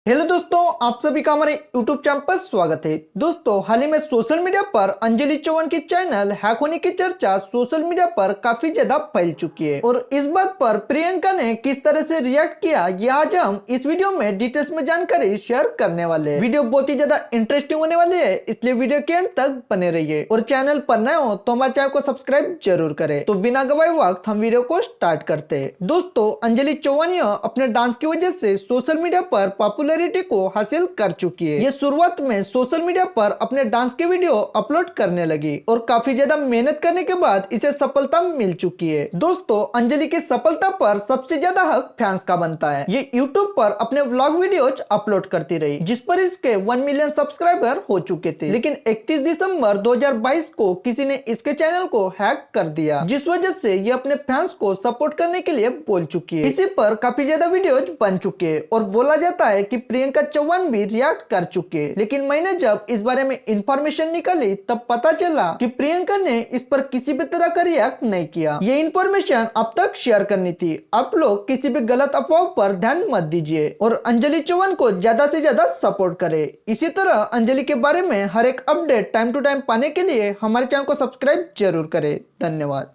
Hello दोस्तों, आप सभी का हमारे YouTube चैनल पर स्वागत है। दोस्तों, हाल ही में सोशल मीडिया पर अंजलि चौहान की चैनल हैक होने की चर्चा सोशल मीडिया पर काफी ज्यादा फैल चुकी है और इस बात पर प्रियंका ने किस तरह से रिएक्ट किया, यह आज हम इस वीडियो में डिटेल्स में जानकारी शेयर करने वाले हैं। वीडियो बहुत ही ज्यादा इंटरेस्टिंग होने वाली है, इसलिए वीडियो के एंड तक बने रहिए और चैनल पर नए हो तो हमारे चैनल को सब्सक्राइब जरूर करें। तो बिना गवाए वक्त हम वीडियो को स्टार्ट करते हैं। दोस्तों, अंजलि चौहान अपने डांस की वजह से सोशल मीडिया पर पॉपुलरिटी को हासिल कर चुकी है। ये शुरुआत में सोशल मीडिया पर अपने डांस के वीडियो अपलोड करने लगी और काफी ज्यादा मेहनत करने के बाद इसे सफलता मिल चुकी है। दोस्तों, अंजलि की सफलता पर सबसे ज्यादा हक फैंस का बनता है। ये यूट्यूब पर अपने व्लॉग वीडियोज अपलोड करती रही, जिस पर इसके 1 मिलियन सब्सक्राइबर हो चुके थे। लेकिन 31 दिसंबर 2022 को किसी ने इसके चैनल को हैक कर दिया, जिस वजह से ये अपने फैंस को सपोर्ट करने के लिए बोल चुकी है। इसी पर काफी ज्यादा वीडियोज बन चुके हैं और बोला जाता है कि प्रियंका चौहान भी रिएक्ट कर चुके हैं। लेकिन मैंने जब इस बारे में इंफॉर्मेशन निकाली तब पता चला कि प्रियंका ने इस पर किसी भी तरह का रिएक्ट नहीं किया। ये इंफॉर्मेशन अब तक शेयर करनी थी। आप लोग किसी भी गलत अफवाह पर ध्यान मत दीजिए और अंजलि चौहान को ज्यादा से ज्यादा सपोर्ट करें। इसी तरह अंजलि के बारे में हर एक अपडेट टाइम टू टाइम पाने के लिए हमारे चैनल को सब्सक्राइब जरूर करें। धन्यवाद।